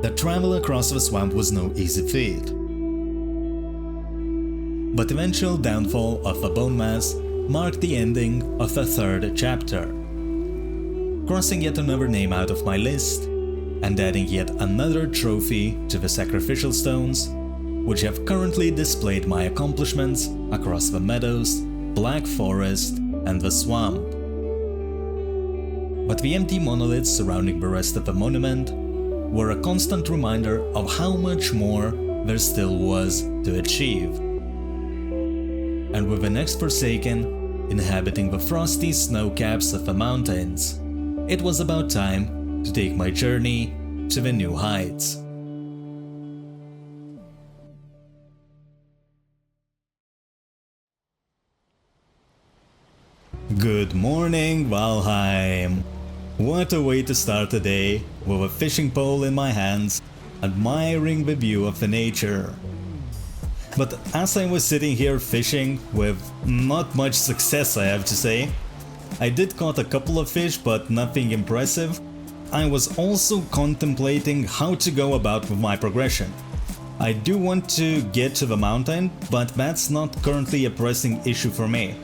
The travel across the swamp was no easy feat. But the eventual downfall of the bone mass marked the ending of the third chapter, crossing yet another name out of my list and adding yet another trophy to the sacrificial stones, which have currently displayed my accomplishments across the meadows, black forest and the swamp. But the empty monoliths surrounding the rest of the monument were a constant reminder of how much more there still was to achieve. And with the next Forsaken inhabiting the frosty snow caps of the mountains, it was about time to take my journey to the new heights. Good morning, Valheim! What a way to start the day, with a fishing pole in my hands, admiring the view of the nature. But as I was sitting here fishing, with not much success I have to say, I did caught a couple of fish but nothing impressive, I was also contemplating how to go about with my progression. I do want to get to the mountain, but that's not currently a pressing issue for me.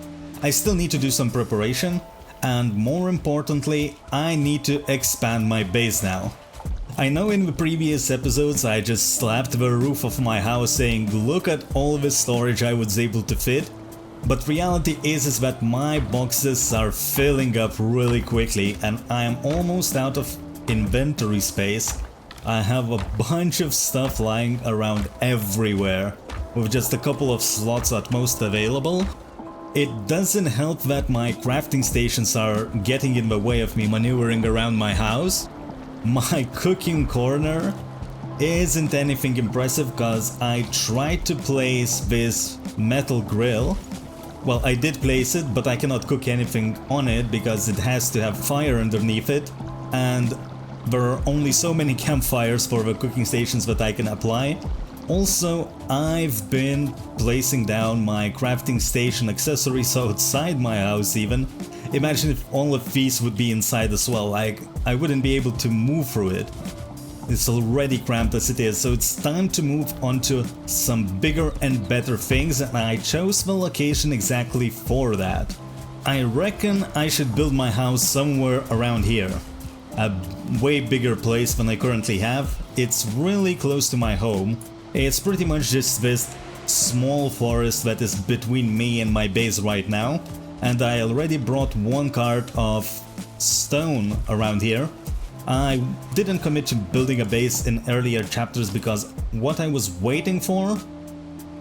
I still need to do some preparation, and more importantly, I need to expand my base now. I know in the previous episodes I just slapped the roof of my house saying look at all the storage I was able to fit, but reality is that my boxes are filling up really quickly and I am almost out of inventory space. I have a bunch of stuff lying around everywhere, with just a couple of slots at most available. It doesn't help that my crafting stations are getting in the way of me maneuvering around my house. My cooking corner isn't anything impressive because I tried to place this metal grill. Well, I did place it, but I cannot cook anything on it because it has to have fire underneath it, and there are only so many campfires for the cooking stations that I can apply. Also, I've been placing down my crafting station accessories outside my house even. Imagine if all of these would be inside as well, like I wouldn't be able to move through it. It's already cramped as it is, so it's time to move on to some bigger and better things, and I chose the location exactly for that. I reckon I should build my house somewhere around here. A way bigger place than I currently have. It's really close to my home. It's pretty much just this small forest that is between me and my base right now, and I already brought one cart of stone around here. I didn't commit to building a base in earlier chapters because what I was waiting for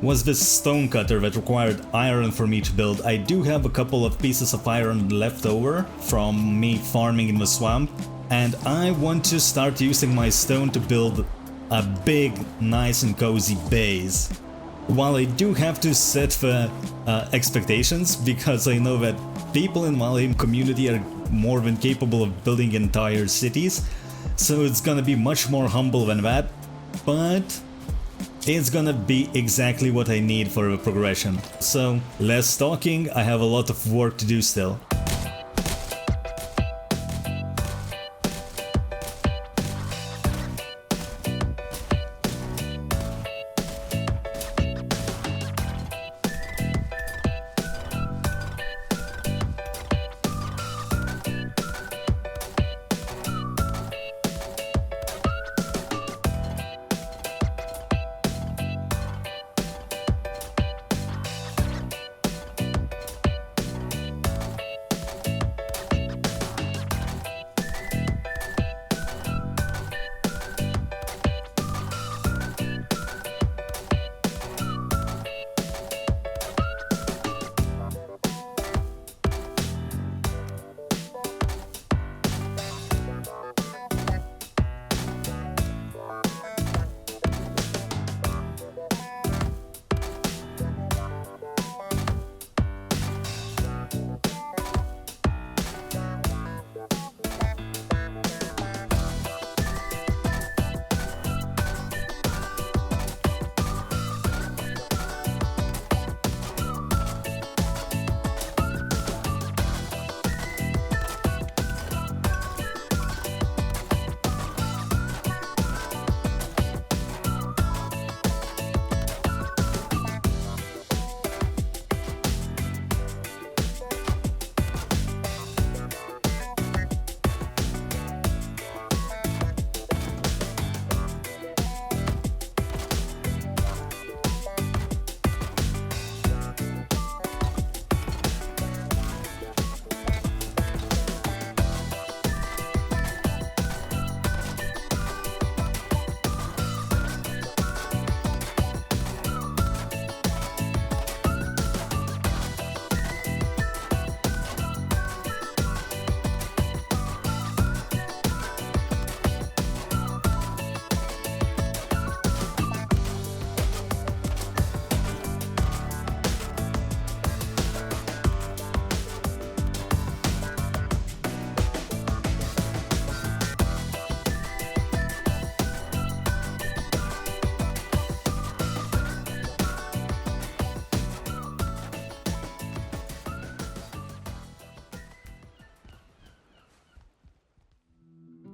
was this stone cutter that required iron for me to build. I do have a couple of pieces of iron left over from me farming in the swamp, and I want to start using my stone to build a big, nice and cozy base. While I do have to set the expectations, because I know that people in Valheim community are more than capable of building entire cities, so it's gonna be much more humble than that, but it's gonna be exactly what I need for the progression. So, less talking, I have a lot of work to do still.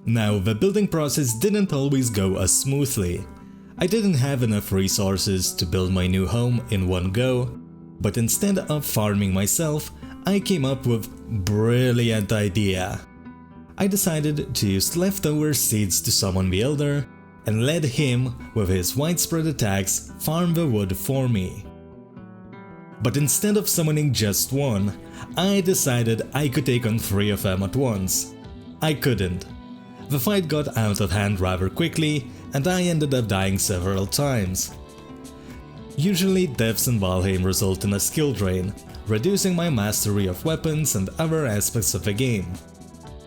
Now, the building process didn't always go as smoothly. I didn't have enough resources to build my new home in one go, but instead of farming myself, I came up with a brilliant idea. I decided to use leftover seeds to summon the Elder and let him, with his widespread attacks, farm the wood for me. But instead of summoning just one, I decided I could take on 3 of them at once. I couldn't. The fight got out of hand rather quickly, and I ended up dying several times. Usually deaths in Valheim result in a skill drain, reducing my mastery of weapons and other aspects of the game.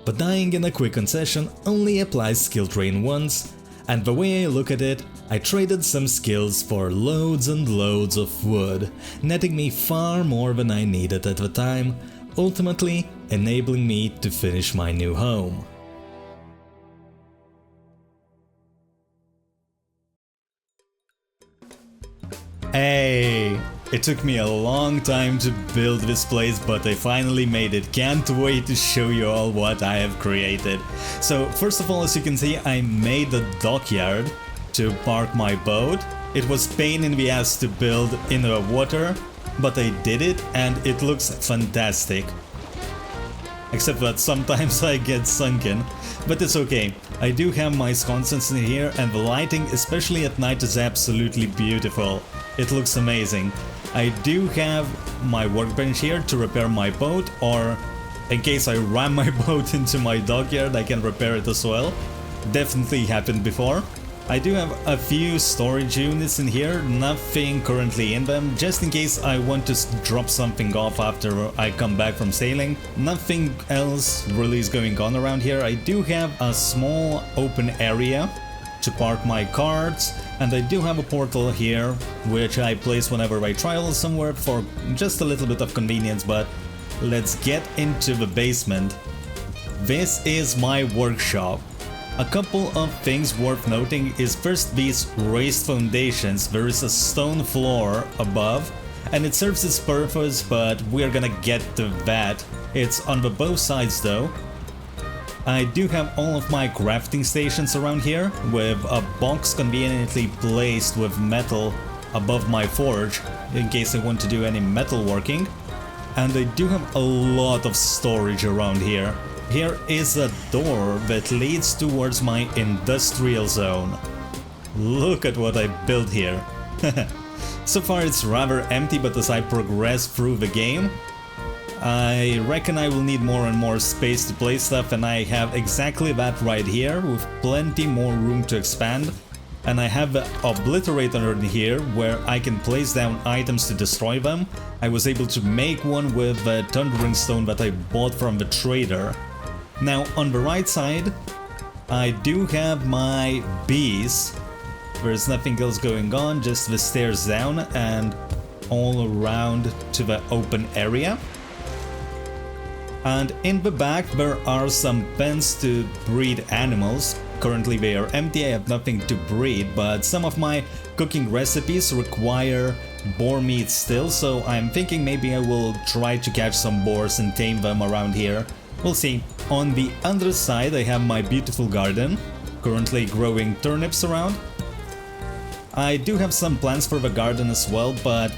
But dying in a quick concession only applies skill drain once, and the way I look at it, I traded some skills for loads and loads of wood, netting me far more than I needed at the time, ultimately enabling me to finish my new home. Hey! It took me a long time to build this place, but I finally made it. Can't wait to show you all what I have created. So first of all, as you can see, I made the dockyard to park my boat. It was pain in the ass to build in the water, but I did it and it looks fantastic. Except that sometimes I get sunken, but it's okay. I do have my sconces in here and the lighting, especially at night, is absolutely beautiful. It looks amazing. I do have my workbench here to repair my boat, or in case I ram my boat into my dockyard, I can repair it as well. Definitely happened before. I do have a few storage units in here, nothing currently in them, just in case I want to drop something off after I come back from sailing. Nothing else really is going on around here. I do have a small open area to park my carts, and I do have a portal here, which I place whenever I travel somewhere for just a little bit of convenience, but let's get into the basement. This is my workshop. A couple of things worth noting is first these raised foundations. There is a stone floor above, and it serves its purpose, but we're gonna get to that. It's on the both sides though. I do have all of my crafting stations around here, with a box conveniently placed with metal above my forge, in case I want to do any metal working. And I do have a lot of storage around here. Here is a door that leads towards my industrial zone. Look at what I built here. So far it's rather empty, but as I progress through the game, I reckon I will need more and more space to place stuff, and I have exactly that right here, with plenty more room to expand. And I have the obliterator in here where I can place down items to destroy them. I was able to make one with the thundering stone that I bought from the trader. Now on the right side, I do have my bees. There's nothing else going on, just the stairs down and all around to the open area. And in the back there are some pens to breed animals. Currently they are empty, I have nothing to breed, but some of my cooking recipes require boar meat still, so I'm thinking maybe I will try to catch some boars and tame them around here. We'll see. On the other side I have my beautiful garden, currently growing turnips around. I do have some plans for the garden as well, but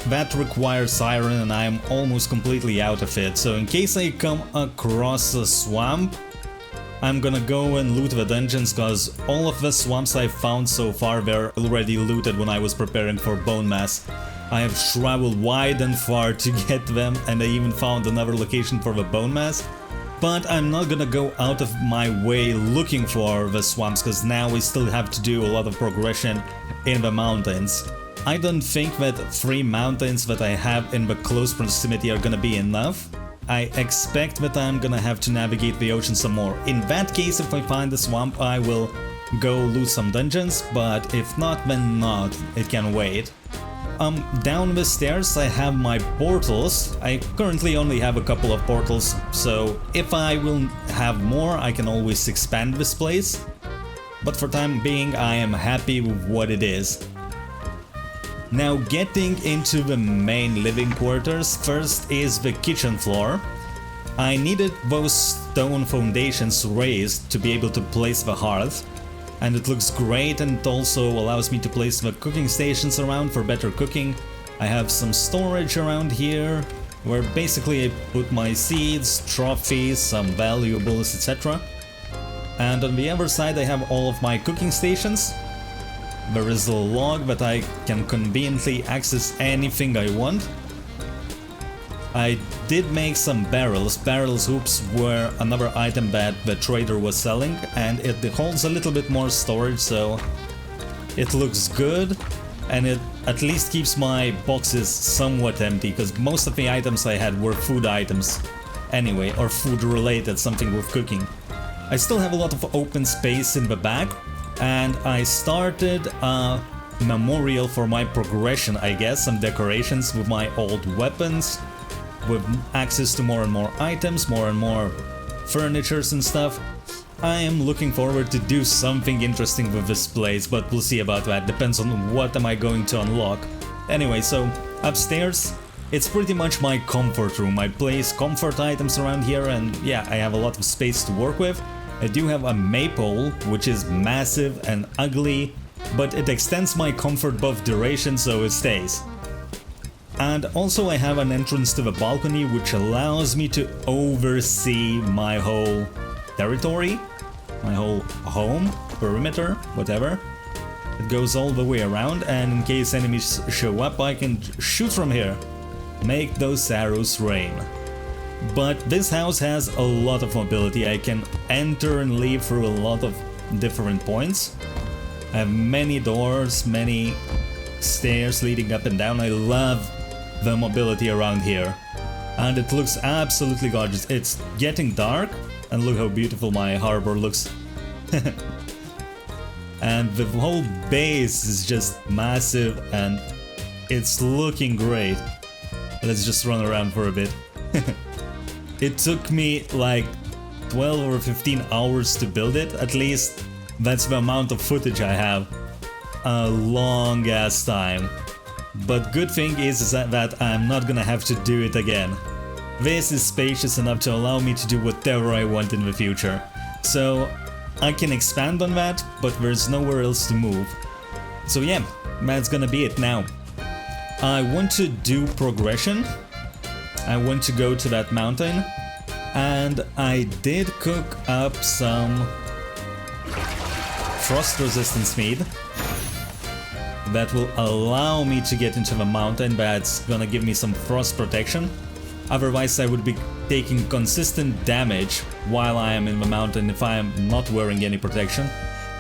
that requires iron and I am almost completely out of it, so in case I come across a swamp, I'm gonna go and loot the dungeons, cause all of the swamps I've found so far were already looted when I was preparing for Bone Mass. I have traveled wide and far to get them, and I even found another location for the Bone Mass. But I'm not gonna go out of my way looking for the swamps, cause now we still have to do a lot of progression in the mountains. I don't think that 3 mountains that I have in the close proximity are gonna be enough. I expect that I'm gonna have to navigate the ocean some more. In that case, if I find the swamp, I will go loot some dungeons, but if not, then not. It can wait. Down the stairs I have my portals. I currently only have a couple of portals, so if I will have more, I can always expand this place. But for time being, I am happy with what it is. Now getting into the main living quarters, first is the kitchen floor. I needed those stone foundations raised to be able to place the hearth, and it looks great, and it also allows me to place the cooking stations around for better cooking. I have some storage around here, where basically I put my seeds, trophies, some valuables, etc. And on the other side I have all of my cooking stations. There is a log that I can conveniently access anything I want. I did make some barrels. Barrels hoops were another item that the trader was selling, and it holds a little bit more storage, so it looks good, and it at least keeps my boxes somewhat empty, because most of the items I had were food items anyway, or food related, something with cooking. I still have a lot of open space in the back, and I started a memorial for my progression, I guess, some decorations with my old weapons, with access to more and more items, more and more furnitures and stuff. I am looking forward to do something interesting with this place, but we'll see about that. Depends on what am I going to unlock. Anyway, so upstairs, it's pretty much my comfort room. I place comfort items around here, and yeah, I have a lot of space to work with. I do have a maypole, which is massive and ugly, but it extends my comfort buff duration, so it stays. And also I have an entrance to the balcony, which allows me to oversee my whole territory, my whole home, perimeter, whatever. It goes all the way around, and in case enemies show up, I can shoot from here. Make those arrows rain. But this house has a lot of mobility. I can enter and leave through a lot of different points. I have many doors, many stairs leading up and down. I love the mobility around here. And it looks absolutely gorgeous. It's getting dark, and look how beautiful my harbor looks. And the whole base is just massive, and it's looking great. Let's just run around for a bit. It took me like 12 or 15 hours to build it, at least that's the amount of footage I have. A long ass time. But good thing is that I'm not gonna have to do it again. This is spacious enough to allow me to do whatever I want in the future. So I can expand on that, but there's nowhere else to move. So yeah, that's gonna be it now. I want to do progression. I want to go to that mountain, and I did cook up some frost resistance mead that will allow me to get into the mountain. That's gonna give me some frost protection. Otherwise I would be taking consistent damage while I am in the mountain if I am not wearing any protection.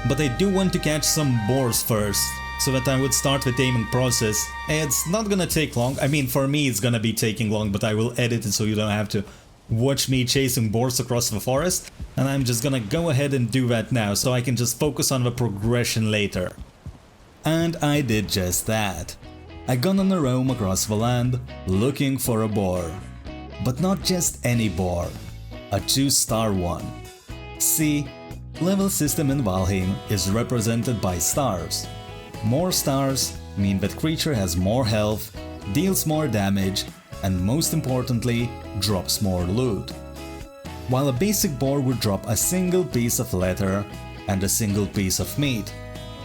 But I do want to catch some boars first, so that I would start the taming process. It's not gonna take long. I mean, for me it's gonna be taking long, but I will edit it so you don't have to watch me chasing boars across the forest. And I'm just gonna go ahead and do that now, so I can just focus on the progression later. And I did just that. I gone on a roam across the land, looking for a boar. But not just any boar, a 2-star one. See, level system in Valheim is represented by stars. More stars mean that creature has more health, deals more damage, and most importantly, drops more loot. While a basic boar would drop a single piece of leather and a single piece of meat,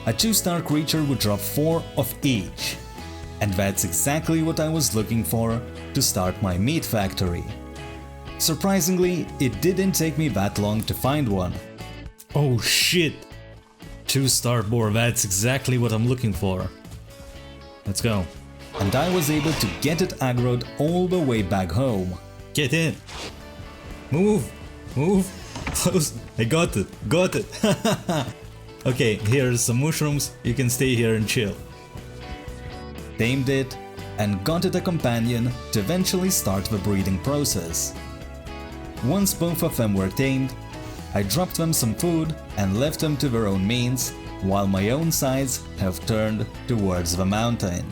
a 2-star creature would drop 4 of each. And that's exactly what I was looking for to start my meat factory. Surprisingly, it didn't take me that long to find one. Oh shit! 2-star boar, that's exactly what I'm looking for. Let's go. And I was able to get it aggroed all the way back home. Get in! Move! Move! Close! I got it! Got it! Okay, here's some mushrooms, you can stay here and chill. Tamed it, and got it a companion to eventually start the breeding process. Once both of them were tamed, I dropped them some food and left them to their own means, while my own sides have turned towards the mountain.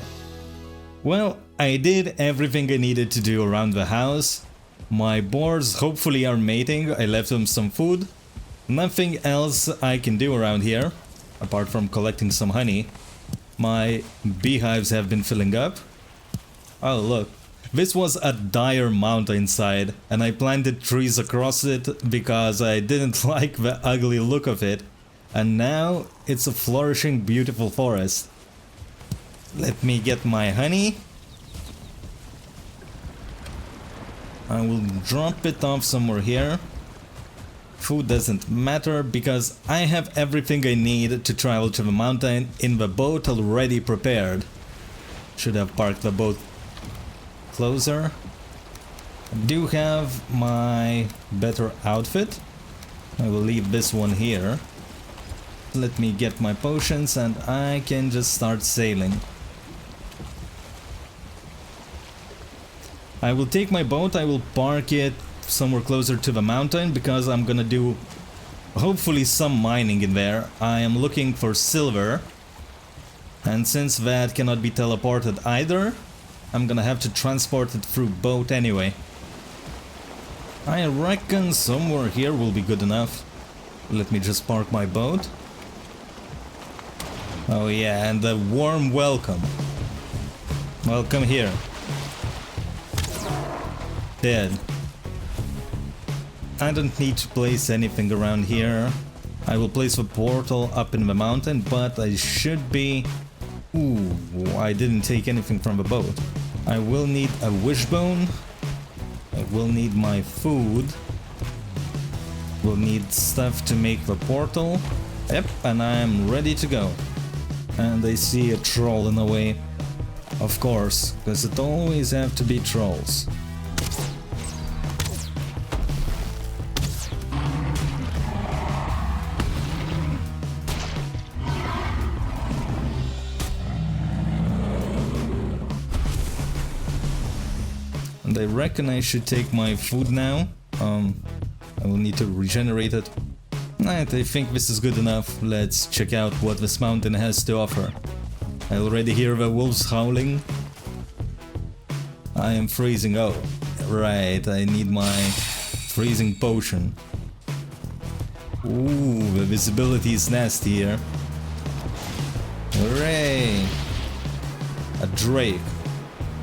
Well, I did everything I needed to do around the house. My boars hopefully are mating, I left them some food. Nothing else I can do around here, apart from collecting some honey. My beehives have been filling up. Oh look, This was a dire mountainside, and I planted trees across it because I didn't like the ugly look of it. And now it's a flourishing, beautiful forest. Let me get my honey. I will drop it off somewhere here. Food doesn't matter because I have everything I need to travel to the mountain in the boat already prepared. Should have parked the boat closer. I do have my better outfit. I will leave this one here. Let me get my potions and I can just start sailing. I will take my boat, I will park it somewhere closer to the mountain because I'm gonna do hopefully some mining in there. I am looking for silver, and since that cannot be teleported either, I'm gonna have to transport it through boat anyway. I reckon somewhere here will be good enough. Let me just park my boat. Oh yeah, and a warm welcome. Welcome here. Dead. I don't need to place anything around here. I will place a portal up in the mountain, but I should be... Ooh, I didn't take anything from the boat. I will need a wishbone. I will need my food. We'll need stuff to make the portal. Yep, and I'm ready to go. And I see a troll in the way. Of course, because it always have to be trolls. And I reckon I should take my food now. I will need to regenerate it. Right, I think this is good enough. Let's check out what this mountain has to offer. I already hear the wolves howling. I am freezing. Oh, right, I need my freezing potion. Ooh, the visibility is nasty here. Hooray! A drake.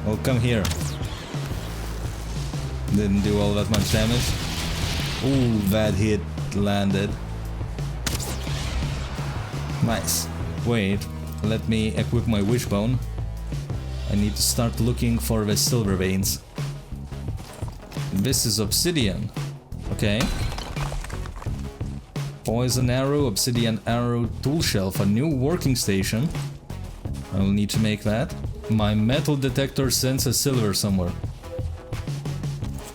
Well, come here. Didn't do all that much damage. Ooh, that hit landed. Nice. Wait, let me equip my wishbone. I need to start looking for the silver veins. This is obsidian. Okay. Poison arrow, obsidian arrow, tool shelf, a new working station. I will need to make that. My metal detector senses silver somewhere.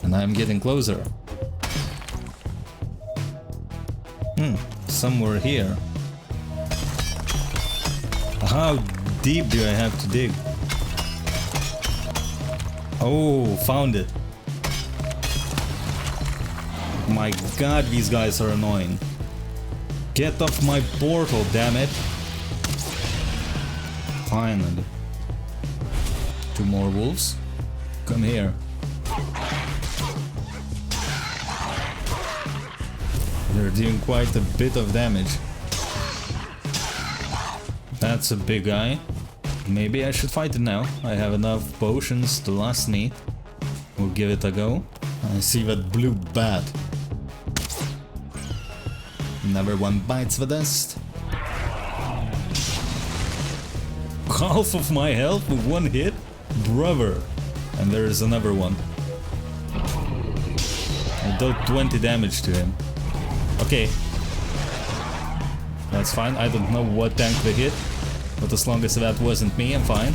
And I'm getting closer. Somewhere here. How deep do I have to dig? Oh, found it. My god, these guys are annoying. Get off my portal, damn it. Finally. Two more wolves. Come here. They're doing quite a bit of damage. That's a big guy. Maybe I should fight it now. I have enough potions to last me. We'll give it a go. I see that blue bat. Another one bites the dust. Half of my health with one hit? Brother. And there is another one. I dealt 20 damage to him. Okay. That's fine. I don't know what tank they hit. But as long as that wasn't me, I'm fine.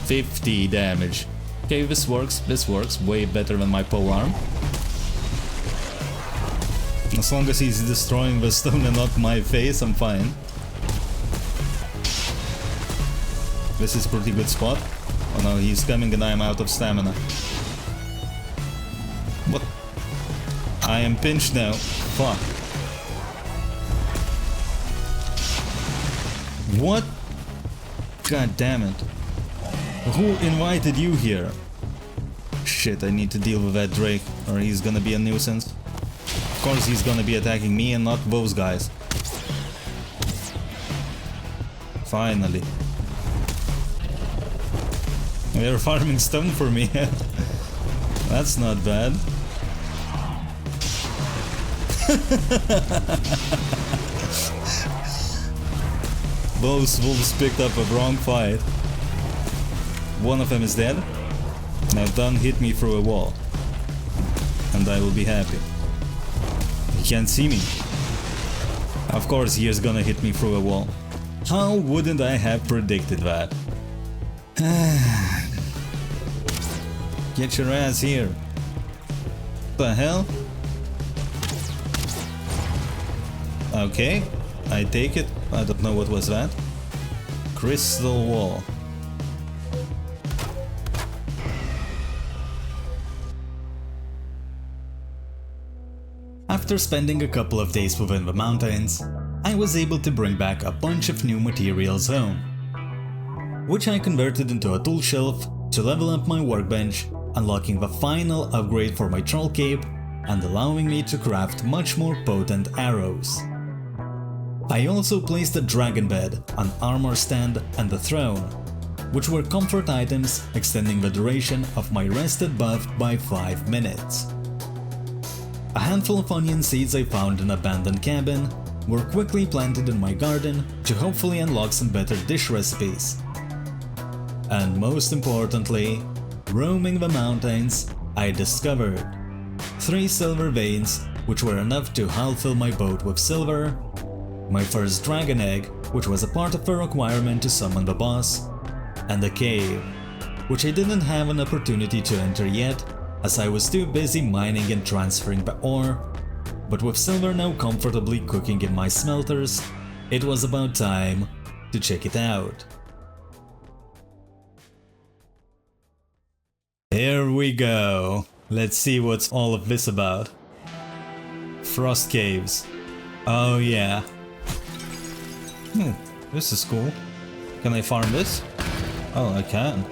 50 damage. Okay, this works. This works. Way better than my polearm. As long as he's destroying the stone and not my face, I'm fine. This is a pretty good spot. Oh no, he's coming and I'm out of stamina. What? I am pinched now. Fuck. What? God damn it. Who invited you here? Shit, I need to deal with that Drake, or he's gonna be a nuisance. Of course he's gonna be attacking me and not those guys. Finally. They're farming stone for me. That's not bad. Those wolves picked up a wrong fight. One of them is dead. Now don't hit me through a wall. And I will be happy. He can't see me. Of course he is gonna hit me through a wall. How wouldn't I have predicted that? Get your ass here. The hell? Okay, I take it. I don't know what was that. Crystal wall. After spending a couple of days within the mountains, I was able to bring back a bunch of new materials home, which I converted into a tool shelf to level up my workbench, unlocking the final upgrade for my troll cape and allowing me to craft much more potent arrows. I also placed a dragon bed, an armor stand and a throne, which were comfort items extending the duration of my rested buff by 5 minutes. A handful of onion seeds I found in an abandoned cabin were quickly planted in my garden to hopefully unlock some better dish recipes. And most importantly, roaming the mountains, I discovered 3 silver veins, which were enough to half fill my boat with silver, my first dragon egg, which was a part of the requirement to summon the boss, and a cave, which I didn't have an opportunity to enter yet as I was too busy mining and transferring the ore, but with silver now comfortably cooking in my smelters, it was about time to check it out. Here we go. Let's see what's all of this about. Frost caves. Oh yeah. This is cool. Can I farm this? Oh, I can.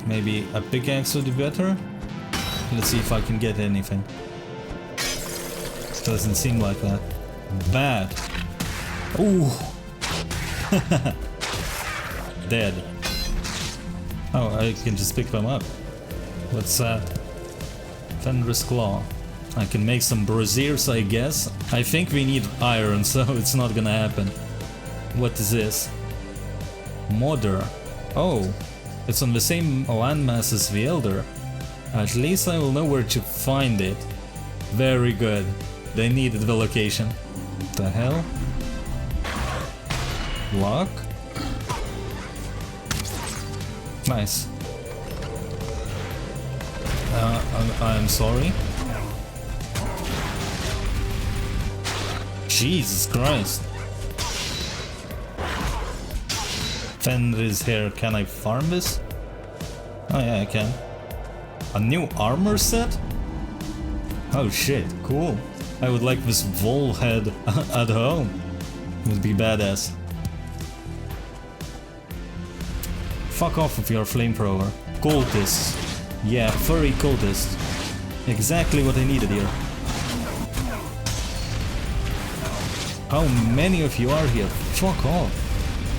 Maybe a pickaxe would be better? Let's see if I can get anything. Doesn't seem like that. Bad. Ooh. Dead. Oh, I can just pick them up. What's that? Fenris Claw. I can make some braziers, I guess. I think we need iron, so it's not gonna happen. What is this? Modder. Oh, it's on the same landmass as the Elder. At least I will know where to find it. Very good. They needed the location. What the hell? Lock? Nice. I'm sorry. Jesus Christ. Fenris hair. Can I farm this? Oh yeah, I can. A new armor set? Oh shit, cool. I would like this vole head at home. Would be badass. Fuck off with your flamethrower. Cultists. Yeah, furry cultists. Exactly what I needed here. How many of you are here? Fuck off.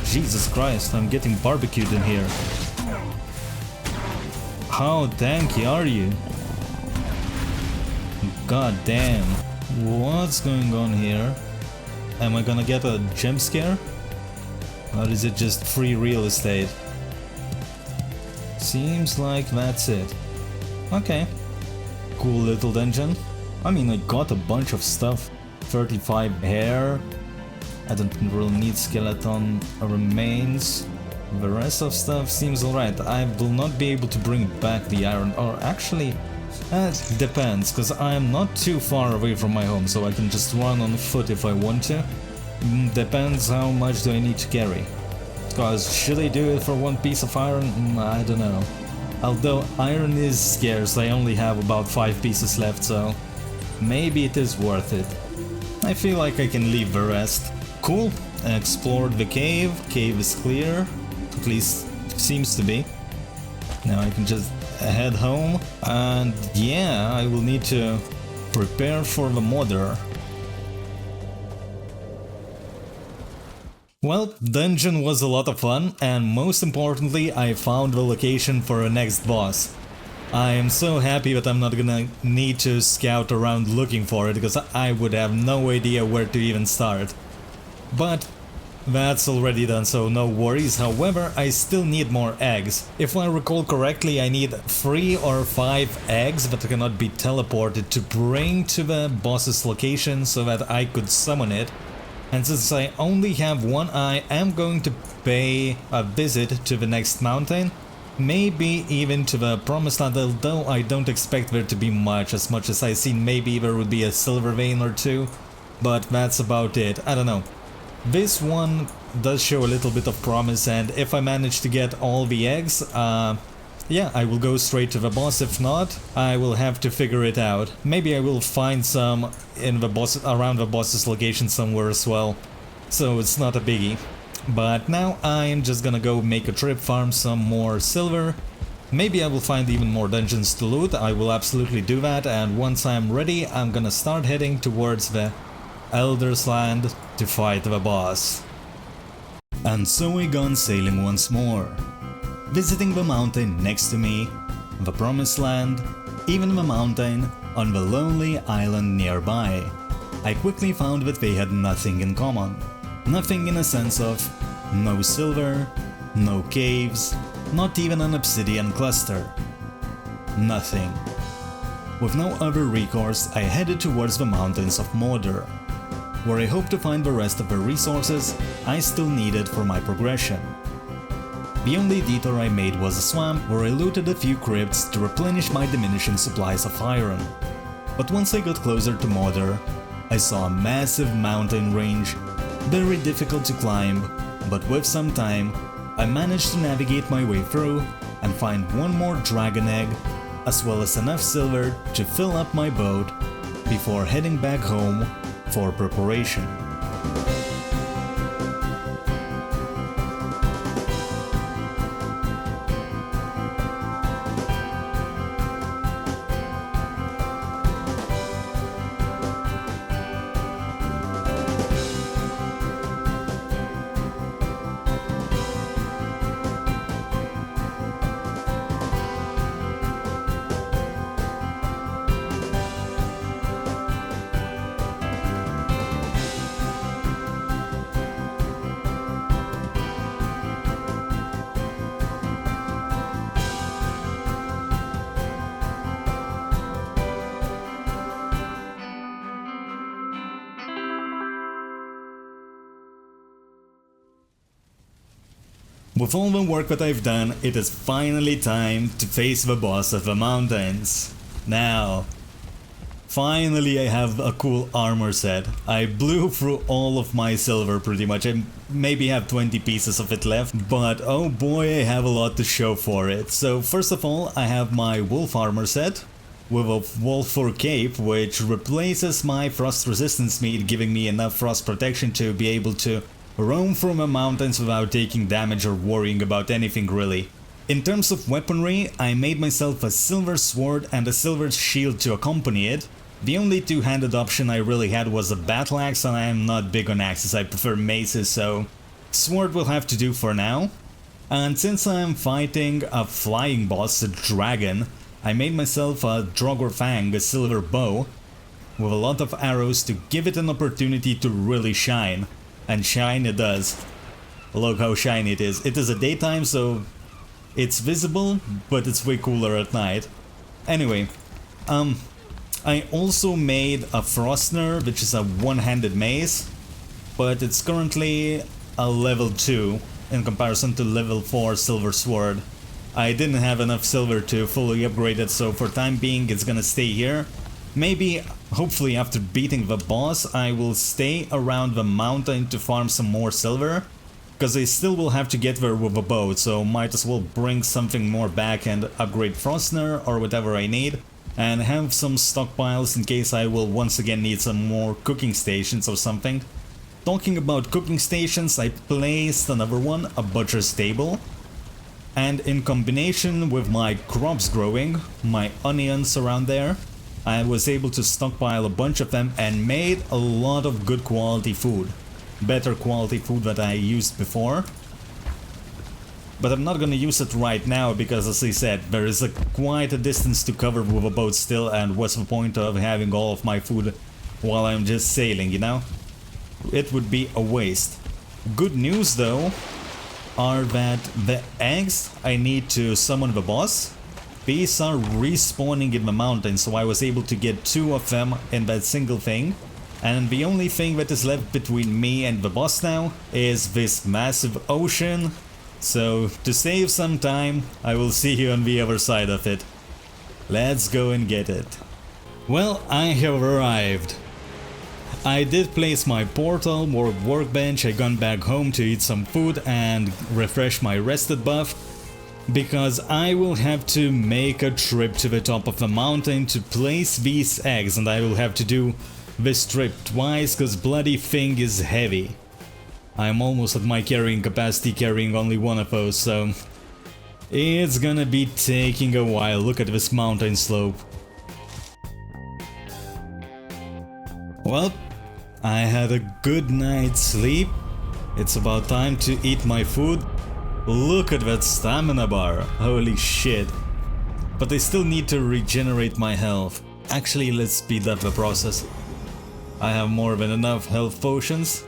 Jesus Christ, I'm getting barbecued in here. How tanky are you? God damn. What's going on here? Am I gonna get a jump scare? Or is it just free real estate? Seems like that's it. Okay. Cool little dungeon. I mean, I got a bunch of stuff. 35 hair. I don't really need skeleton remains. The rest of stuff seems alright. I will not be able to bring back the iron, or actually, it depends, because I am not too far away from my home, so I can just run on foot if I want to. Depends how much do I need to carry. Because should I do it for one piece of iron? I don't know. Although iron is scarce, I only have about 5 pieces left, so maybe it is worth it. I feel like I can leave the rest. Cool. I explored the cave. Cave is clear. At least seems to be. Now I can just head home. And yeah, I will need to prepare for the modder. Well, dungeon was a lot of fun, and most importantly, I found the location for a next boss. I am so happy that I'm not gonna need to scout around looking for it, because I would have no idea where to even start. But that's already done, so no worries. However, I still need more eggs. If I recall correctly, I need 3 or 5 eggs that cannot be teleported to bring to the boss's location so that I could summon it. And since I only have one, I am going to pay a visit to the next mountain. Maybe even to the Promised Land, although I don't expect there to be much as I see maybe there would be a silver vein or two. But that's about it, I don't know. This one does show a little bit of promise, and if I manage to get all the eggs, yeah, I will go straight to the boss. If not, I will have to figure it out. Maybe I will find some in the boss, around the boss's location somewhere as well, so it's not a biggie. But now I am just gonna go make a trip, farm some more silver. Maybe I will find even more dungeons to loot. I will absolutely do that, and once I'm ready, I'm gonna start heading towards the Elder's Land to fight the boss. And so I gone sailing once more, visiting the mountain next to me, the Promised Land, even the mountain on the lonely island nearby. I quickly found that they had nothing in common. Nothing in a sense of no silver, no caves, not even an obsidian cluster. Nothing. With no other recourse, I headed towards the mountains of Mordor, where I hope to find the rest of the resources I still needed for my progression. The only detour I made was a swamp where I looted a few crypts to replenish my diminishing supplies of iron. But once I got closer to Mordor, I saw a massive mountain range, very difficult to climb, but with some time, I managed to navigate my way through and find one more dragon egg, as well as enough silver to fill up my boat before heading back home for preparation. With all the work that I've done, it is finally time to face the boss of the mountains. Now, finally I have a cool armor set. I blew through all of my silver pretty much. I maybe have 20 pieces of it left, but oh boy, I have a lot to show for it. So first of all, I have my wolf armor set with a wolf fur cape, which replaces my frost resistance meat, giving me enough frost protection to be able to roam through the mountains without taking damage or worrying about anything really. In terms of weaponry, I made myself a silver sword and a silver shield to accompany it. The only two-handed option I really had was a battle axe, and I am not big on axes, I prefer maces, so sword will have to do for now. And since I am fighting a flying boss, a dragon, I made myself a Draugr Fang, a silver bow, with a lot of arrows to give it an opportunity to really shine. And shine it does. Look how shiny it is. It is a daytime, so it's visible, but it's way cooler at night. Anyway, I also made a Frostner, which is a one-handed mace, but it's currently a level 2 in comparison to level 4 silver sword. I didn't have enough silver to fully upgrade it, so for time being it's gonna stay here. Maybe, hopefully after beating the boss, I will stay around the mountain to farm some more silver, because I still will have to get there with a boat, so might as well bring something more back and upgrade Frostner or whatever I need, and have some stockpiles in case I will once again need some more cooking stations or something. Talking about cooking stations, I placed another one, a butcher's table, and in combination with my crops growing, my onions around there, I was able to stockpile a bunch of them and made a lot of good quality food. better quality food that I used before. But I'm not gonna use it right now because, as I said, there is quite a distance to cover with a boat still, and what's the point of having all of my food while I'm just sailing, you know? It would be a waste. Good news though are that the eggs I need to summon the boss, these are respawning in the mountain, so I was able to get 2 of them in that single thing. And the only thing that is left between me and the boss now is this massive ocean. So, to save some time, I will see you on the other side of it. Let's go and get it. Well, I have arrived. I did place my portal, workbench, I gone back home to eat some food and refresh my rested buff, because I will have to make a trip to the top of the mountain to place these eggs, and I will have to do this trip twice, cause bloody thing is heavy. I'm almost at my carrying capacity, carrying only one of those, so it's gonna be taking a while. Look at this mountain slope. Well, I had a good night's sleep. It's about time to eat my food. Look at that stamina bar, holy shit. But I still need to regenerate my health. Actually, let's speed up the process. I have more than enough health potions.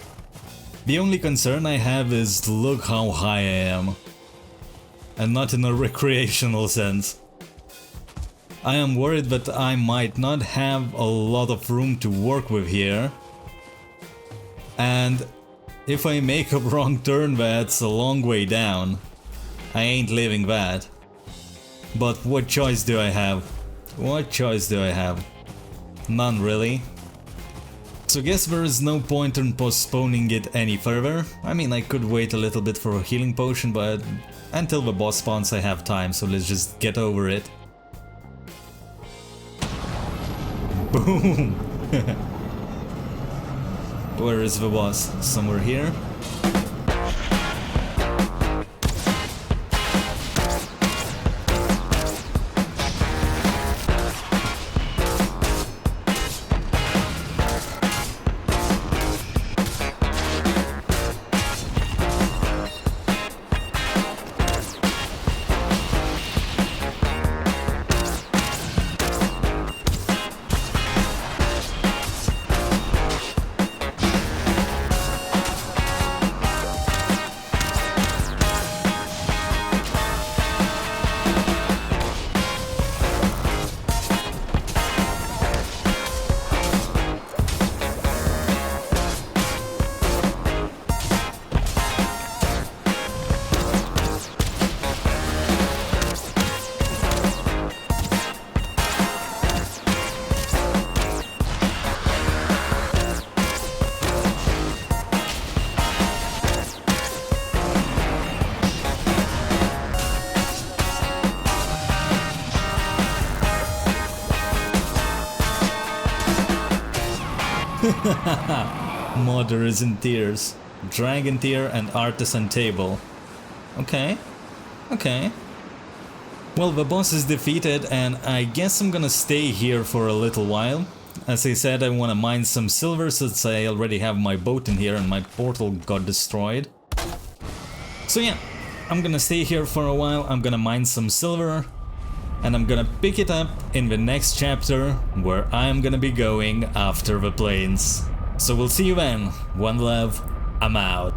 The only concern I have is look how high I am. And not in a recreational sense. I am worried that I might not have a lot of room to work with here. And if I make a wrong turn, that's a long way down. I ain't living that. But what choice do I have? What choice do I have? None really. So guess there is no point in postponing it any further. I mean, I could wait a little bit for a healing potion, but until the boss spawns I have time, so let's just get over it. Boom! Where is the boss? Somewhere here? Mother is in tears. Dragon tier and artisan table. Okay. Okay. Well, the boss is defeated and I guess I'm gonna stay here for a little while. As I said, I wanna mine some silver since I already have my boat in here and my portal got destroyed. So yeah, I'm gonna stay here for a while, I'm gonna mine some silver. And I'm gonna pick it up in the next chapter, where I'm gonna be going after the plains. So we'll see you then. One love, I'm out.